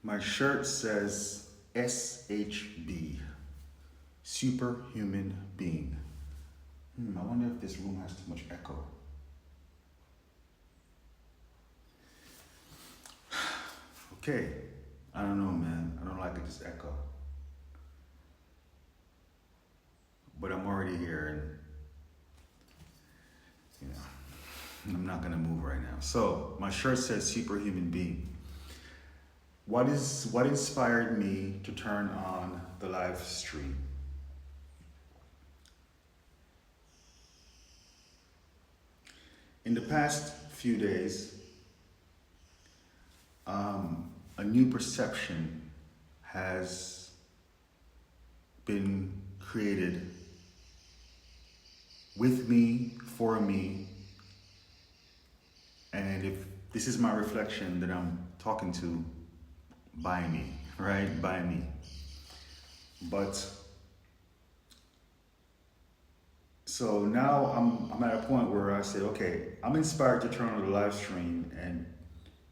My shirt says SHB, superhuman being. I wonder if this room has too much echo. Okay, I don't know, man. I don't like it, this echo. But I'm already here, and I'm not gonna move right now. So my shirt says superhuman being. What inspired me to turn on the live stream? In the past few days, a new perception has been created with me, for me, and if this is my reflection that I'm talking to, by me, right? By me. But so now I'm at a point where I say, okay, I'm inspired to turn on the live stream and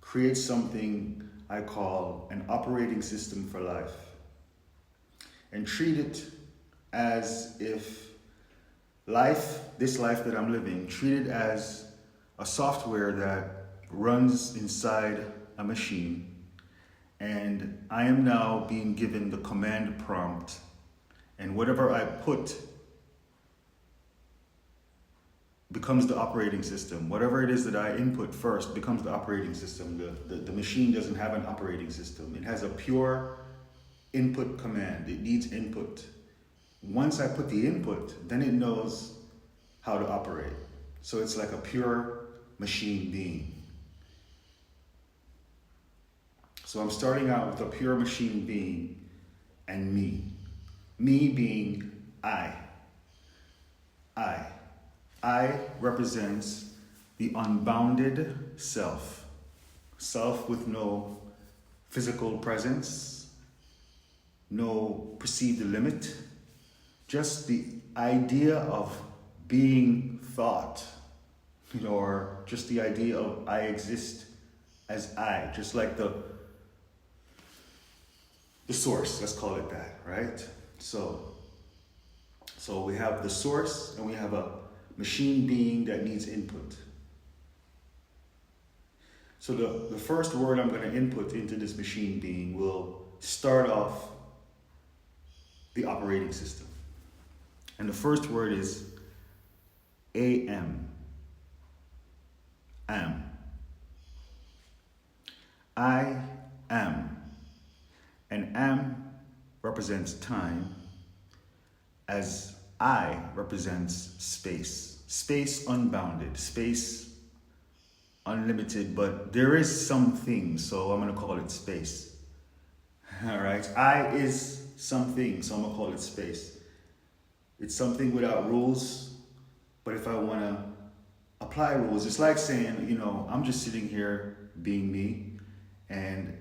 create something I call an operating system for life, and treat it as if this life that I'm living, treat it as a software that runs inside a machine, and I am now being given the command prompt, and whatever I put becomes the operating system. Whatever it is that I input first becomes the operating system. The machine doesn't have an operating system. It has a pure input command. It needs input. Once I put the input, then it knows how to operate. So it's like a pure machine being. So I'm starting out with a pure machine being and me. Me being I. I represents the unbounded self. Self with no physical presence, no perceived limit, just the idea of being thought, or just the idea of I exist as I, just like the source, let's call it that, right? So we have the source and we have a machine being that needs input. So the first word I'm going to input into this machine being will start off the operating system. And the first word is AM. Am. I am. And am represents time, as I represents space. Space unbounded, space unlimited, but there is something, so I'm going to call it space. All right, I is something, so I'm going to call it space. It's something without rules, but if I want to apply rules, it's like saying, I'm just sitting here being me, and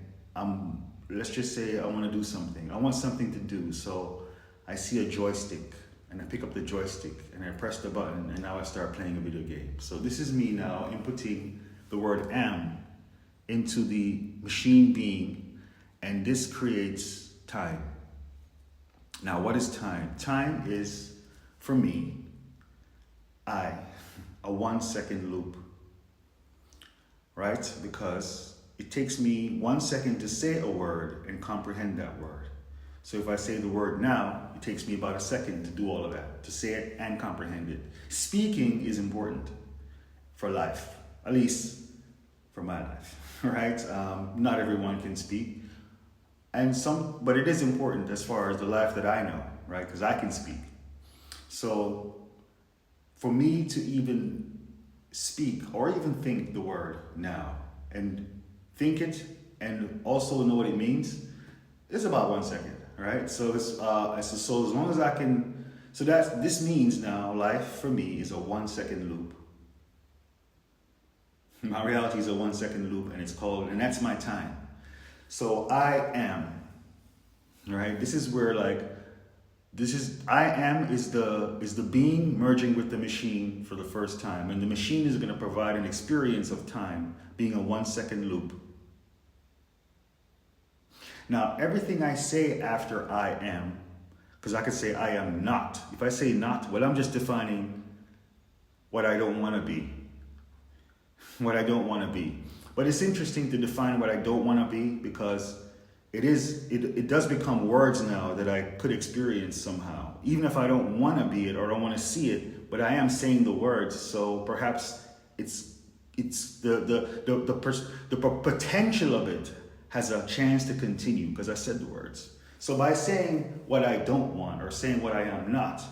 let's just say I want to do something. I want something to do, so I see a joystick, and I pick up the joystick, and I press the button, and now I start playing a video game. So this is me now inputting the word am into the machine being, and this creates time. Now, what is time? Time is, for me, a 1 second loop, right? Because it takes me 1 second to say a word and comprehend that word. So if I say the word now, it takes me about a second to do all of that, to say it and comprehend it. Speaking is important for life, at least for my life, right? Not everyone can speak, but it is important as far as the life that I know, right? Because I can speak. So for me to even speak or even think the word now and think it and also know what it means is about 1 second. Right, so as long as I can, this means now life for me is a 1 second loop. My reality is a 1 second loop, and that's my time. So I am, right? This is where I am is the being merging with the machine for the first time, and the machine is going to provide an experience of time being a 1 second loop. Now, everything I say after I am, because I could say I am not. If I say not, well, I'm just defining what I don't want to be. What I don't want to be. But it's interesting to define what I don't want to be, because it does become words now that I could experience somehow. Even if I don't want to be it or don't want to see it, but I am saying the words, so perhaps it's the potential of it has a chance to continue because I said the words. So by saying what I don't want or saying what I am not,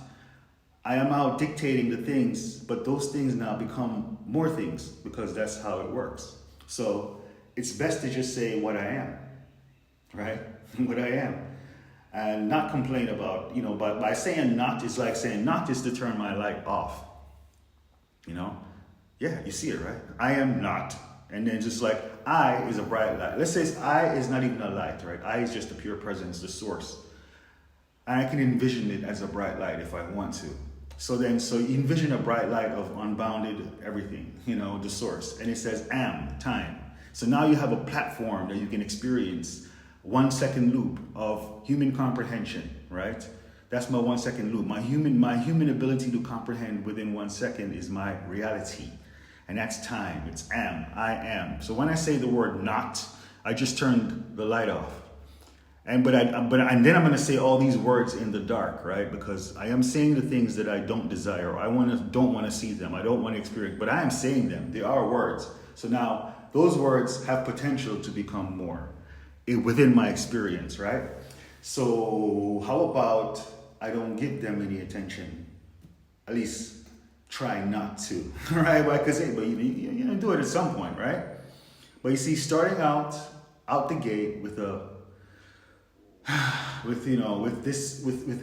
I am out dictating the things, but those things now become more things because that's how it works. So it's best to just say what I am, right? What I am. And not complain about, by saying not is like saying not is to turn my light off. Yeah, you see it, right? I am not. And then just like I is a bright light. Let's say I is not even a light, right? I is just the pure presence, the source. And I can envision it as a bright light if I want to. So you envision a bright light of unbounded everything, the source. And it says am, time. So now you have a platform that you can experience 1 second loop of human comprehension, right? That's my 1 second loop. My human ability to comprehend within 1 second is my reality. And that's time. It's am, I am. So when I say the word not, I just turned the light off. And then I'm going to say all these words in the dark, right? Because I am saying the things that I don't desire, or don't want to see them, I don't want to experience, but I am saying them. They are words. So now those words have potential to become more within my experience, right? So how about I don't give them any attention? At least try not to, right? Because but you do it at some point, right? But you see, starting out the gate with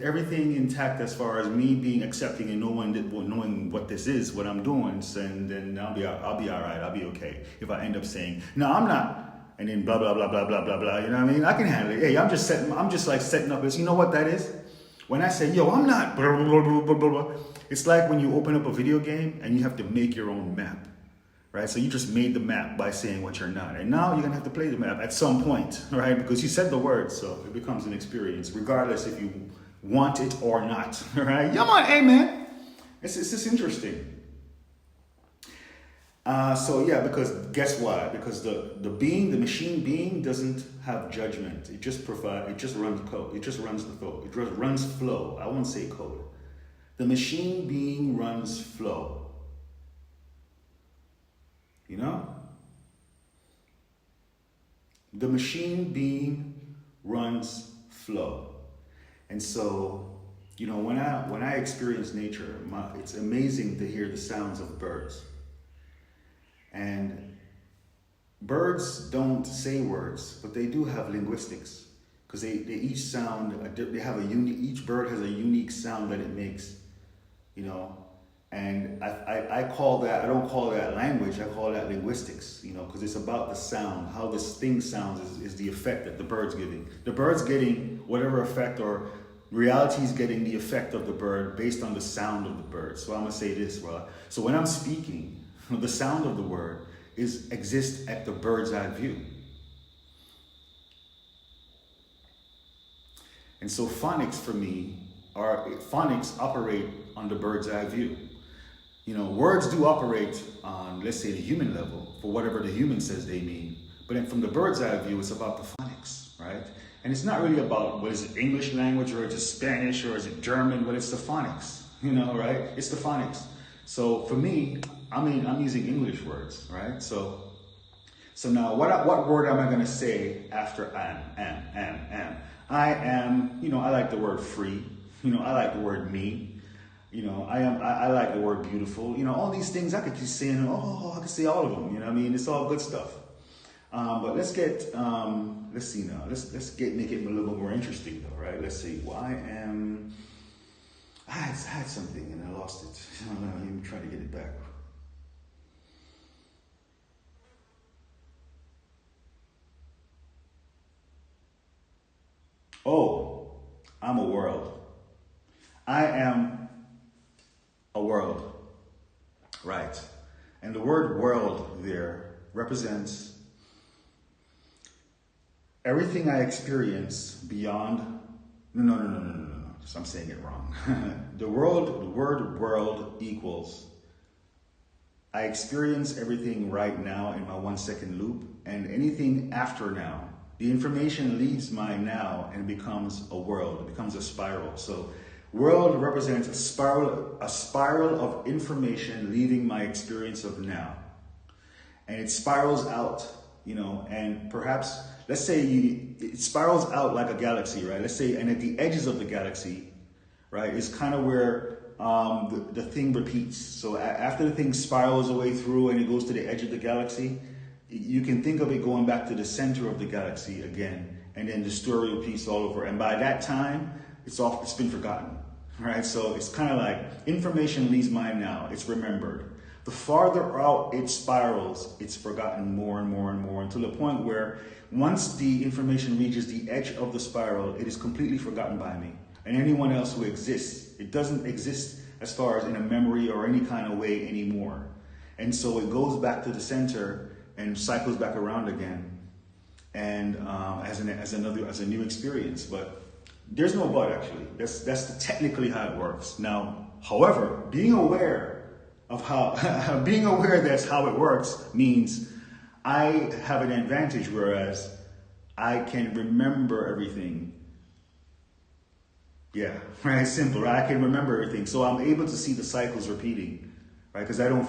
everything intact as far as me being accepting and knowing what this is, what I'm doing, and then I'll be all right, I'll be okay. If I end up saying, no, I'm not, and then blah blah blah blah blah blah blah, you know what I mean? I can handle it. Hey, I'm just setting up this. You know what that is? When I say, yo, I'm not blah blah blah blah blah, it's like when you open up a video game and you have to make your own map. Right, so you just made the map by saying what you're not. And now you're gonna have to play the map at some point, right? Because you said the words, so it becomes an experience, regardless if you want it or not, right? Come on, hey man. It's just interesting. Because guess what? Because the machine being doesn't have judgment. It just runs code. It just runs the flow. It just runs flow. I won't say code. The machine being runs flow. The machine being runs flow. And so, when I experience nature, it's amazing to hear the sounds of birds. And birds don't say words, but they do have linguistics, because they each sound, each bird has a unique sound that it makes, And I don't call that language, I call that linguistics, because it's about the sound. How this thing sounds is the effect that the bird's giving. The bird's getting whatever effect, or reality's getting the effect of the bird based on the sound of the bird. So I'm going to say this, bro. So when I'm speaking, the sound of the word exists at the bird's eye view. And so phonics for me, phonics operate on the bird's eye view. Words do operate on, let's say, the human level, for whatever the human says they mean. But then from the bird's eye view, it's about the phonics, right? And it's not really about, what is it, English language, or is it Spanish, or is it German, but it's the phonics, right? It's the phonics. So for me, I'm using English words, right? So now, what word am I going to say after am? I am, I like the word free. I like the word me. I like the word beautiful. All these things I could keep saying. I could say all of them. It's all good stuff. But let's get, let's see now. Make it a little bit more interesting though, right? Let's see. I had something and I lost it. Let me try to get it back. Oh, I'm a world. I am a world, right? And the word world there represents Everything I experience beyond, no. I'm saying it wrong. The word world equals, I experience everything right now in my 1 second loop, and anything after now. The information leaves my now and becomes a world, it becomes a spiral. So world represents a spiral of information leaving my experience of now. And it spirals out, and perhaps, let's say it spirals out like a galaxy, right? Let's say, and at the edges of the galaxy, right, is kind of where the thing repeats. So after the thing spirals away through and it goes to the edge of the galaxy, you can think of it going back to the center of the galaxy again, and then the story repeats all over. And by that time, it's been forgotten, right? So it's kind of like information leaves mind now, it's remembered. The farther out it spirals, it's forgotten more and more and more, until the point where once the information reaches the edge of the spiral, it is completely forgotten by me and anyone else who exists. It doesn't exist as far as in a memory or any kind of way anymore. And so it goes back to the center and cycles back around again, and as a new experience. But there's no but, actually. That's technically how it works. Now, however, being aware that's how it works means I have an advantage, whereas I can remember everything. Yeah, right, simple, right? I can remember everything. So I'm able to see the cycles repeating, right? Because I don't,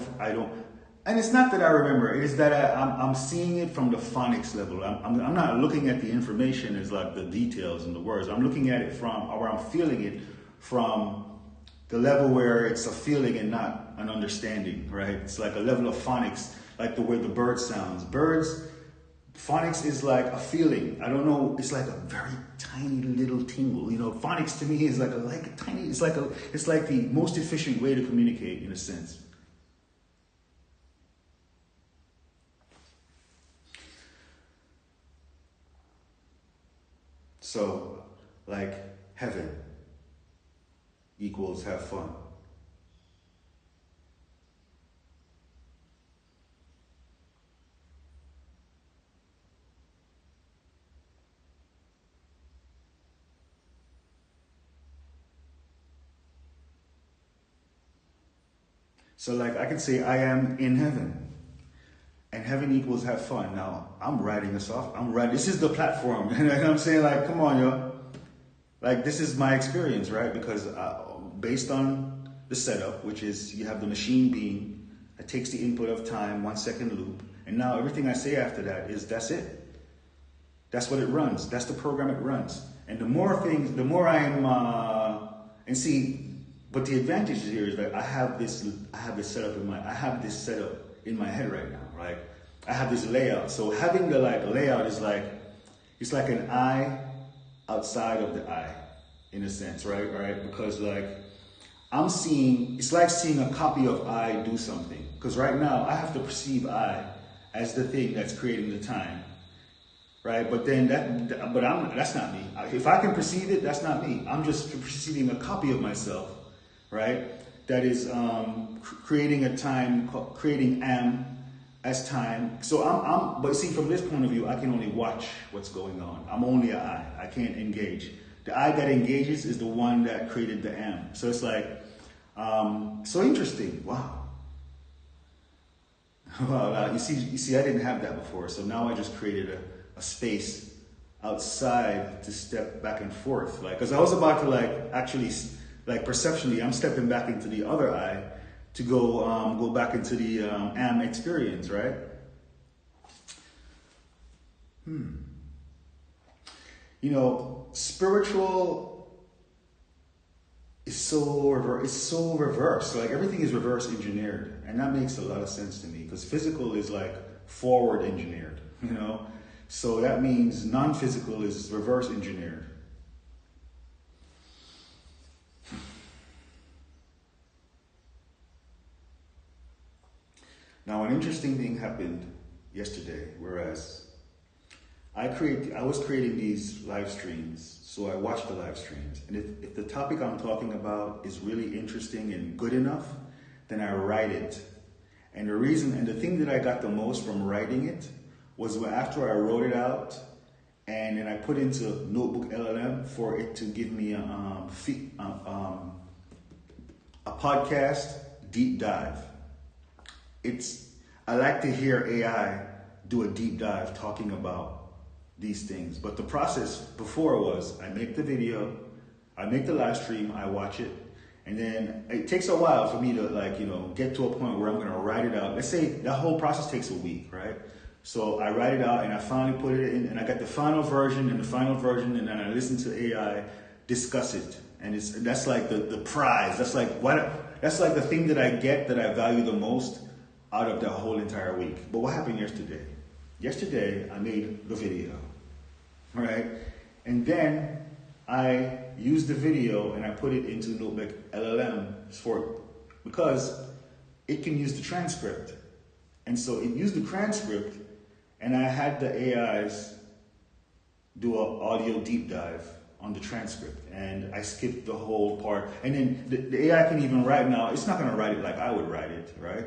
and it's not that I remember, it is that I'm seeing it from the phonics level. I'm not looking at the information as like the details and the words. I'm looking at it or I'm feeling it from the level where it's a feeling and not an understanding, right? It's like a level of phonics, like the way the bird sounds. Phonics is like a feeling. I don't know, it's like a very tiny little tingle. Phonics to me is like a tiny, it's like the most efficient way to communicate, in a sense. So, like heaven equals have fun. So like I can say I am in heaven, and heaven equals have fun. Now I'm writing this off. This is the platform. You know what I'm saying? Like, come on, yo. Like, this is my experience, right? Because based on the setup, which is you have the machine being that takes the input of time, 1 second loop, and now everything I say after that that's it. That's what it runs. That's the program it runs. And the more but the advantage here is that I have this setup in my head right now, right? I have this layout. So having the layout is it's like an eye outside of the eye, in a sense, right? Because it's like seeing a copy of I do something. Because right now I have to perceive I as the thing that's creating the time, right? But then that's not me. If I can perceive it, that's not me. I'm just perceiving a copy of myself, right? That is creating a time, creating am as time. So but see, from this point of view, I can only watch what's going on. I'm only an I. I can't engage. The I that engages is the one that created the am. So it's like, so interesting. Wow. Wow. You see, I didn't have that before. So now I just created a space outside to step back and forth. Because I was about to actually, perceptually, I'm stepping back into the other I to go back into the am experience, right? Spiritual is so reverse. Like, everything is reverse engineered, and that makes a lot of sense to me, because physical is forward engineered, So that means non-physical is reverse engineered. Now, an interesting thing happened yesterday, whereas I was creating these live streams, so I watched the live streams. And if the topic I'm talking about is really interesting and good enough, then I write it. And the thing that I got the most from writing it was after I wrote it out and then I put into Notebook LLM for it to give me a podcast deep dive. I like to hear AI do a deep dive talking about these things. But the process before was I make the video, I make the live stream, I watch it, and then it takes a while for me to get to a point where I'm gonna write it out. Let's say that whole process takes a week, right? So I write it out and I finally put it in and I got the final version and then I listen to AI discuss it. And that's like the prize. That's like the thing that I get that I value the most out of the whole entire week. But what happened yesterday? Yesterday I made the video, right? And then I used the video and I put it into Notebook LLM because it can use the transcript. And so it used the transcript and I had the AIs do an audio deep dive on the transcript. And I skipped the whole part. And then the AI can even write now. It's not going to write it like I would write it, right?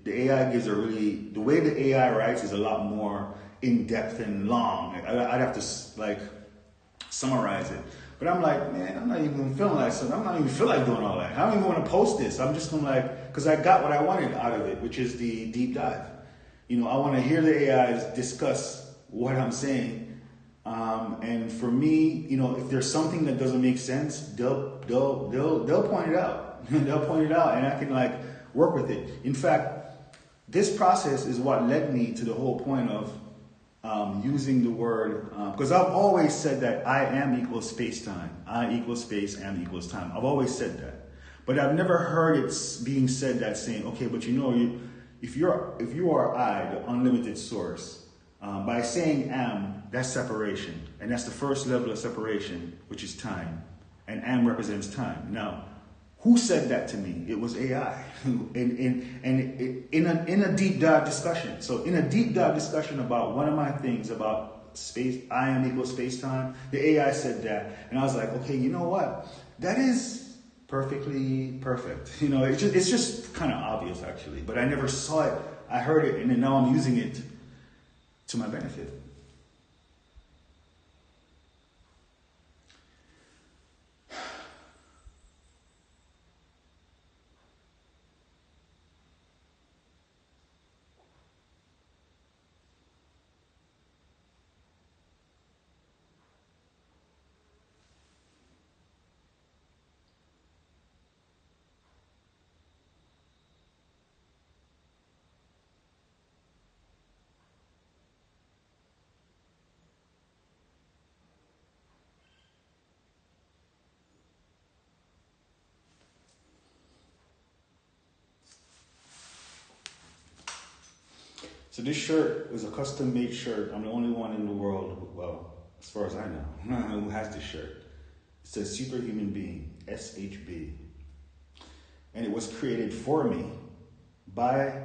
The AI gives the way the AI writes is a lot more in-depth and long. I'd have to summarize it. But I'm like, man, I'm not even feeling like something. I'm not even feel like doing all that. I don't even want to post this. I'm just going because I got what I wanted out of it, which is the deep dive. I want to hear the AIs discuss what I'm saying. And for me, if there's something that doesn't make sense, they'll point it out. They'll point it out, and I can work with it. In fact, this process is what led me to the whole point of using the word, because I've always said that I am equals space-time. I equals space, am equals time. I've always said that. But I've never heard it being said that saying, okay, but if you are I, the unlimited source, by saying am, that's separation. And that's the first level of separation, which is time. And am represents time. Now, who said that to me? It was AI. in a deep dive discussion. So in a deep dive discussion about one of my things about space, I am equals space-time, the AI said that. And I was like, okay, you know what? That is perfectly perfect. It's just kind of obvious actually. But I never saw it. I heard it and then now I'm using it to my benefit. So this shirt was a custom-made shirt. I'm the only one in the world, well, as far as I know, who has this shirt. It says Superhuman Being, SHB. And it was created for me by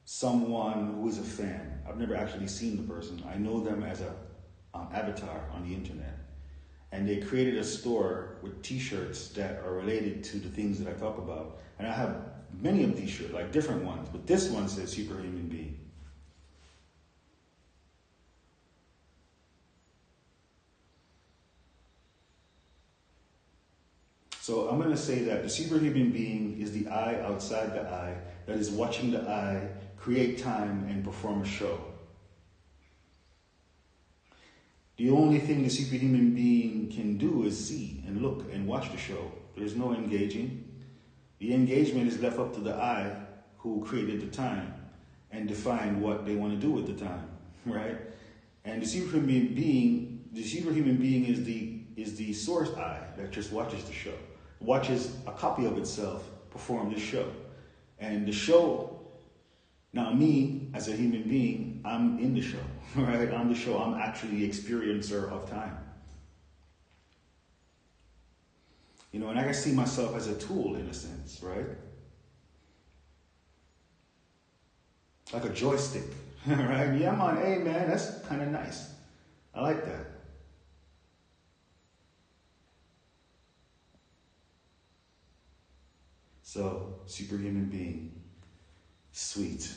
someone who is a fan. I've never actually seen the person. I know them as an avatar on the internet. And they created a store with t-shirts that are related to the things that I talk about. And I have many of these shirts, different ones. But this one says Superhuman Being. So I'm going to say that the superhuman being is the I outside the I that is watching the I create time and perform a show. The only thing the superhuman being can do is see and look and watch the show. There's no engaging. The engagement is left up to the I who created the time and defined what they want to do with the time, right? And the superhuman being is the source I that just watches the show. Watches a copy of itself perform this show. And the show, now me as a human being, I'm in the show, right? I'm the show. I'm actually the experiencer of time. And I can see myself as a tool in a sense, right? Like a joystick, right? Yeah, I'm on, hey man, that's kind of nice. I like that. So, superhuman being, sweet.